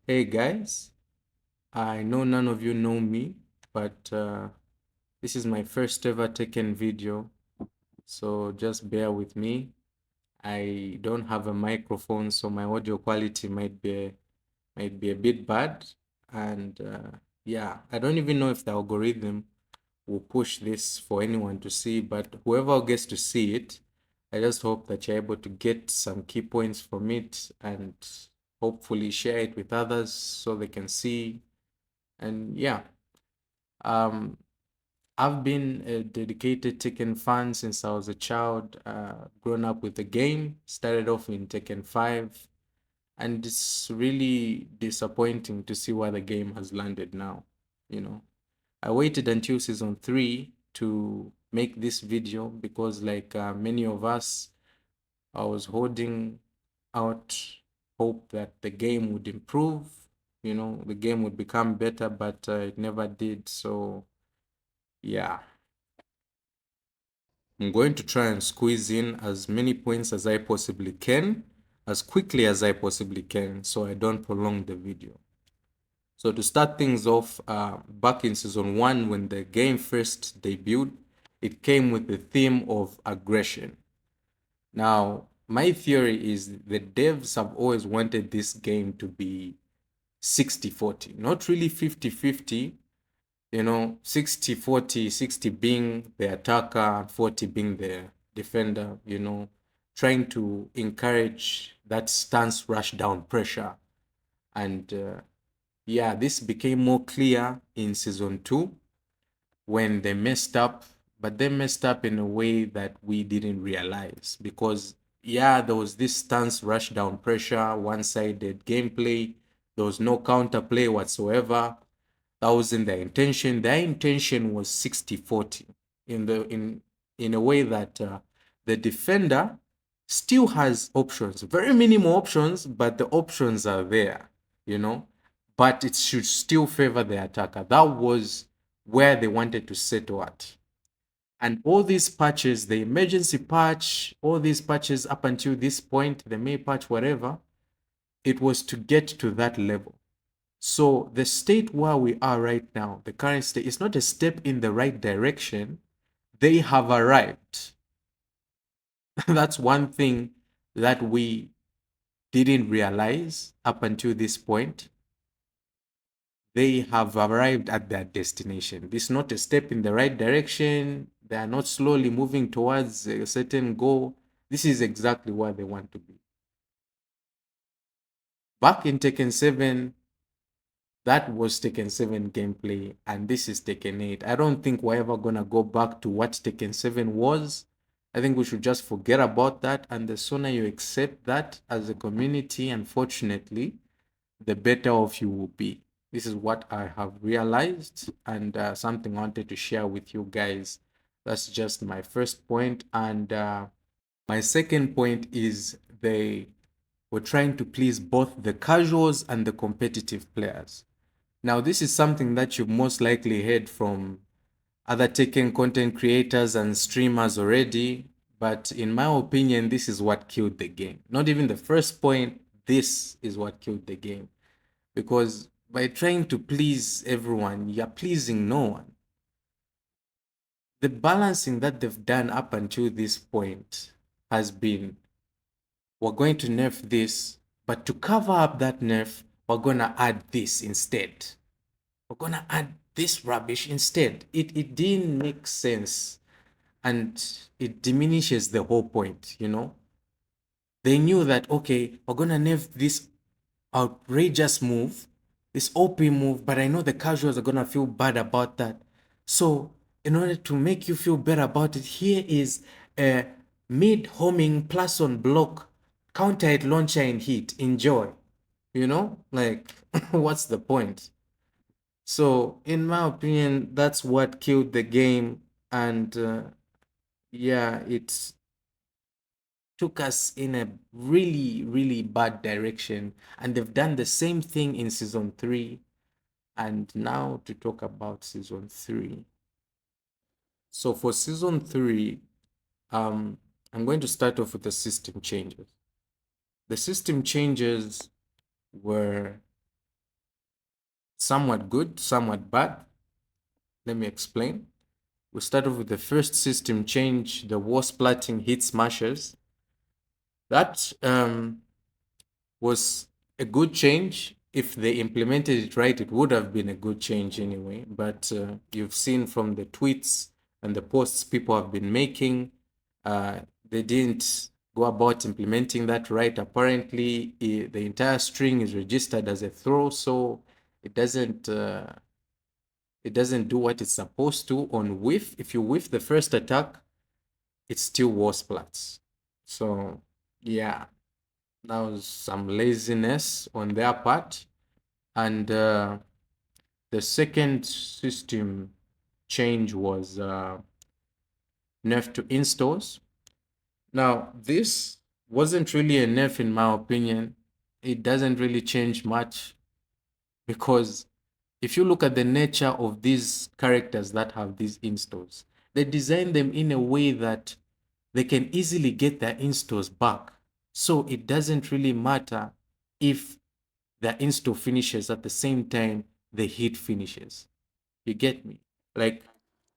Hey guys, I know none of you know me, but this is my first ever Tekken video, so just bear with me. I don't have a microphone, so my audio quality might be a bit bad, and yeah, I don't even know if the algorithm will push this for anyone to see, but whoever gets to see it, I just hope that you're able to get some key points from it and hopefully share it with others so they can see. And yeah, um, I've been a dedicated Tekken fan since I was a child. Grown up with the game, started off in Tekken 5, and it's really disappointing to see where the game has landed now. You know, I waited until season 3 to make this video because, like many of us, I was holding out hope that the game would improve. The game would become better, but it never did. So, yeah. I'm going to try and squeeze in as many points as I possibly can, as quickly as I possibly can, so I don't prolong the video. So to start things off, back in season 1, when the game first debuted, it came with the theme of aggression. Now, my theory is the devs have always wanted this game to be 60-40, not really 50-50, 60-40, 60 being the attacker and 40 being the defender, trying to encourage that stance rush down pressure. And yeah, this became more clear in season 2 when they messed up, but they messed up in a way that we didn't realize because, yeah, there was this stance rush down pressure, one sided gameplay, there was no counterplay whatsoever. That wasn't their intention. Their intention was 60-40 in a way that the defender still has options, very minimal options, but the options are there, you know. But it should still favor the attacker. That was where they wanted to settle at. And all these patches, the emergency patch, all these patches up until this point, the May patch, whatever, it was to get to that level. So the state where we are right now, the current state, is not a step in the right direction. They have arrived. That's one thing that we didn't realize up until this point. They have arrived at their destination. This is not a step in the right direction. They are not slowly moving towards a certain goal. This is exactly where they want to be. Back in Tekken 7, that was Tekken 7 gameplay, and this is Tekken 8. I don't think we're ever gonna go back to what Tekken 7 was. I think we should just forget about that, and the sooner you accept that as a community, unfortunately, the better off you will be. This is what I have realized, and something I wanted to share with you guys. That's just my first point, and my second point is they were trying to please both the casuals and the competitive players. Now, this is something that you've most likely heard from other Tekken content creators and streamers already, but in my opinion, this is what killed the game. Not even the first point, this is what killed the game. Because by trying to please everyone, you're pleasing no one. The balancing that they've done up until this point has been, we're going to nerf this, but to cover up that nerf, we're going to add this instead. We're gonna add this rubbish instead. It didn't make sense, and it diminishes the whole point, They knew that, okay, we're gonna nerf this outrageous move, this OP move, but I know the casuals are gonna feel bad about that. So in order to make you feel better about it, here is a mid homing plus on block, counter hit, launcher and hit. Enjoy. Like what's the point? So, in my opinion, that's what killed the game. And yeah, it took us in a really, really bad direction. And they've done the same thing in season 3. And now to talk about season 3. So, for season 3, I'm going to start off with the system changes. The system changes were somewhat good, somewhat bad. Let me explain. We start off with the first system change, the war splatting hit smashers. That was a good change. If they implemented it right, it would have been a good change anyway. But you've seen from the tweets and the posts people have been making, uh, they didn't go about implementing that right. Apparently, the entire string is registered as a throw, so it doesn't uh, it doesn't do what it's supposed to on whiff. If you whiff the first attack, it's still war splats. So yeah, that was some laziness on their part. And the second system change was nerf to installs. Now, this wasn't really a nerf in my opinion. It doesn't really change much because if you look at the nature of these characters that have these installs, they design them in a way that they can easily get their installs back. So it doesn't really matter if their install finishes at the same time the hit finishes. You get me? Like,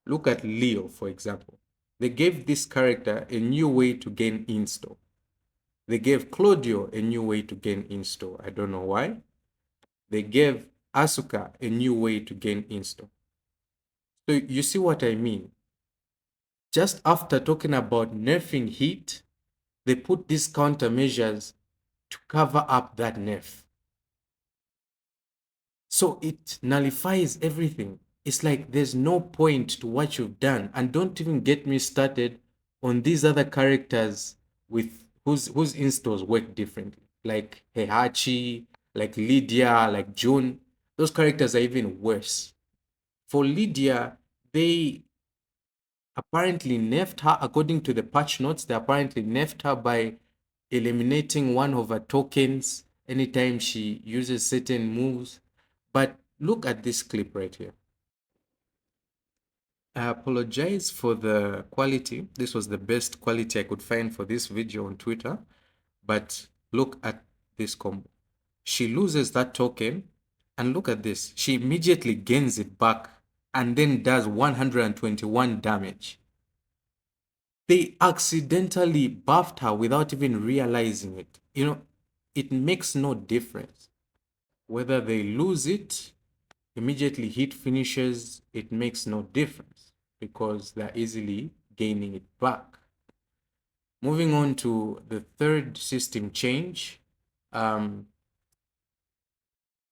look at Leo, for example. They gave this character a new way to gain install. They gave Claudio a new way to gain install. I don't know why. They gave Asuka a new way to gain install. So you see what I mean? Just after talking about nerfing heat, they put these countermeasures to cover up that nerf. So it nullifies everything. It's like there's no point to what you've done. And don't even get me started on these other characters with whose installs work differently. Like Heihachi, like Lydia, like June. Those characters are even worse. For Lydia, they apparently nerfed her according to the patch notes. They apparently nerfed her by eliminating one of her tokens anytime she uses certain moves. But look at this clip right here. I apologize for the quality. This was the best quality I could find for this video on Twitter. But look at this combo. She loses that token, and look at this. She immediately gains it back and then does 121 damage. They accidentally buffed her without even realizing it. It makes no difference. Whether they lose it, immediately hit finishes, it makes no difference because they're easily gaining it back. Moving on to the third system change,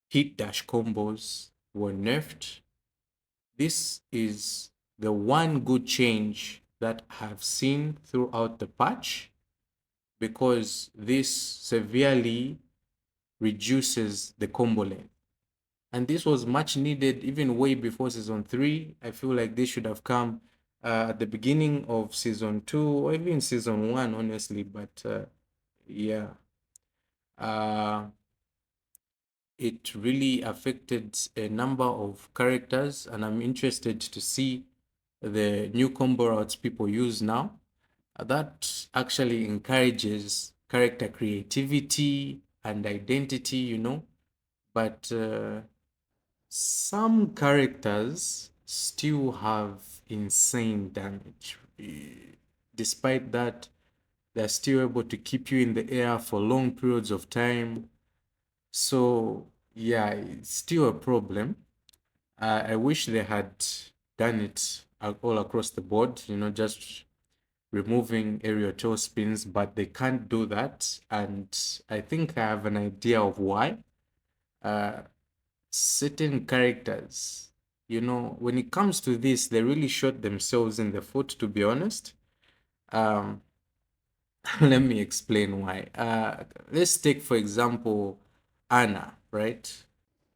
hit dash combos were nerfed. This is the one good change that I've seen throughout the patch because this severely reduces the combo length. And this was much needed even way before season 3. I feel like this should have come at the beginning of season 2 or even season 1, honestly. But yeah, uh, it really affected a number of characters, and I'm interested to see the new combo routes people use now. That actually encourages character creativity and identity. But some characters still have insane damage. Despite that, they're still able to keep you in the air for long periods of time. So, yeah, it's still a problem. I wish they had done it all across the board, just removing aerial toe spins, but they can't do that. And I think I have an idea of why. Uh, Certain characters, when it comes to this, they really shot themselves in the foot, to be honest. Um, let me explain why. Let's take, for example, Anna, right?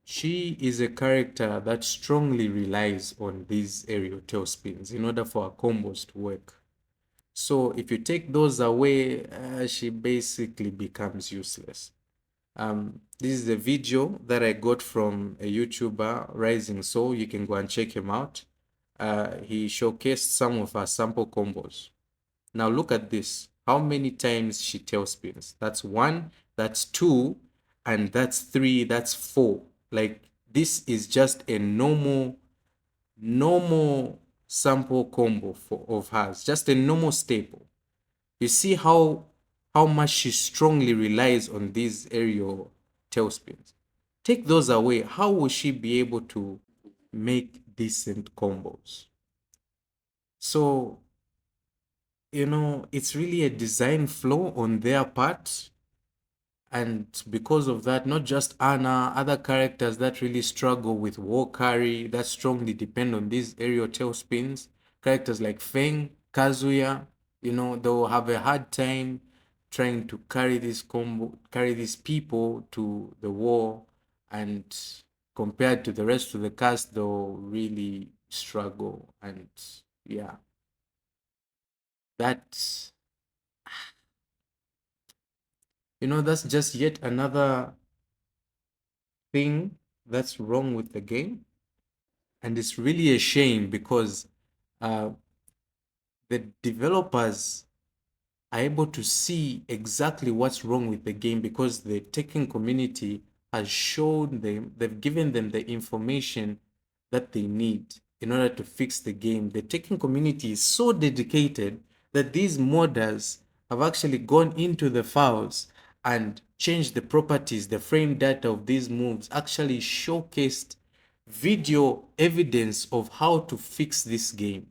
She is a character that strongly relies on these aerial tail spins in order for her combos to work. So if you take those away, she basically becomes useless. This is a video that I got from a YouTuber, Rising Soul. You can go and check him out. He showcased some of her sample combos. Now look at this. How many times she tail spins? That's 1, that's 2, and that's 3, that's 4. Like this is just a normal sample combo of hers, just a normal staple. You see how much she strongly relies on these aerial tailspins. Take those away, how will she be able to make decent combos? So, it's really a design flaw on their part. And because of that, not just Anna, other characters that really struggle with war carry, that strongly depend on these aerial tailspins, characters like Feng, Kazuya, they'll have a hard time trying to carry these people to the war, and compared to the rest of the cast, they'll really struggle. And yeah, that's that's just yet another thing that's wrong with the game. And it's really a shame because uh, the developers are able to see exactly what's wrong with the game because the Tekken community has shown them, they've given them the information that they need in order to fix the game. The Tekken community is so dedicated that these modders have actually gone into the files and changed the properties, the frame data of these moves, actually showcased video evidence of how to fix this game.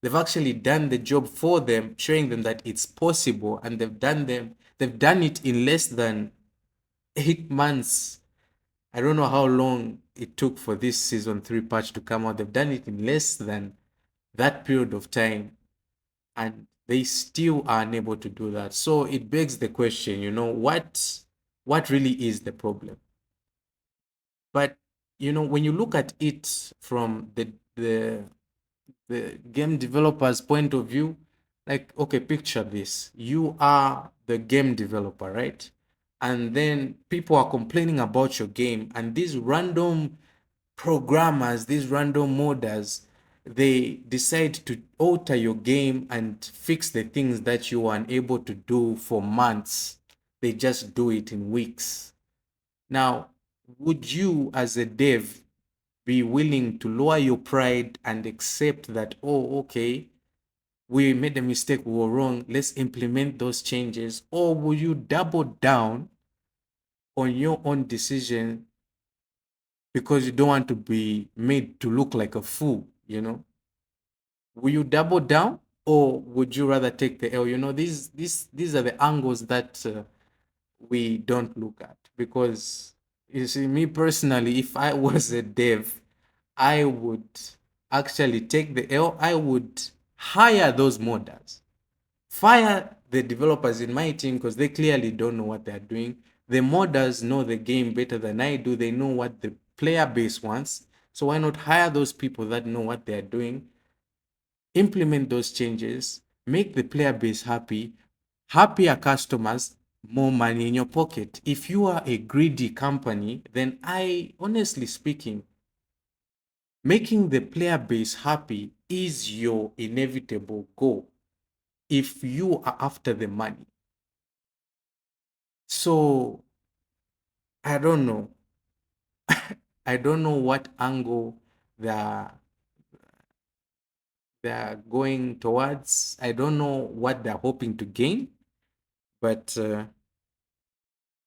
They've actually done the job for them, showing them that it's possible, and they've done it in less than 8 months. I don't know how long it took for this season 3 patch to come out. They've done it in less than that period of time, and they still are unable to do that. So it begs the question, what really is the problem? But when you look at it from the game developer's point of view, like, okay, picture this. You are the game developer, right? And then people are complaining about your game, and these random programmers, these random modders, they decide to alter your game and fix the things that you were unable to do for months. They just do it in weeks. Now, would you as a dev be willing to lower your pride and accept that, oh, okay, we made a mistake, we were wrong, let's implement those changes? Or will you double down on your own decision because you don't want to be made to look like a fool? Will you double down, or would you rather take the L? These are the angles that we don't look at. Because you see, me personally, if I was a dev, I would actually take the L. I would hire those modders, fire the developers in my team because they clearly don't know what they're doing. The modders know the game better than I do. They know what the player base wants. So why not hire those people that know what they're doing, implement those changes, make the player base happy, happier customers, more money in your pocket. If you are a greedy company, then I, honestly speaking, making the player base happy is your inevitable goal if you are after the money. So I don't know. I don't know what angle they're they're going towards. I don't know what they're hoping to gain, but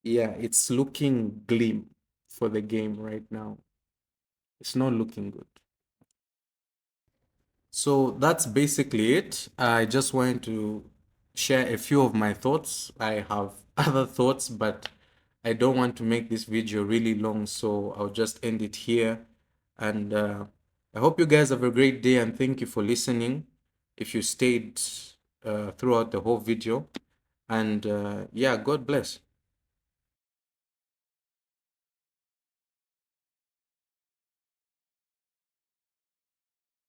yeah, it's looking glim for the game right now. It's not looking good. So that's basically it. I just wanted to share a few of my thoughts. I have other thoughts, but I don't want to make this video really long, so I'll just end it here. And I hope you guys have a great day, and thank you for listening if you stayed throughout the whole video. And yeah, God bless.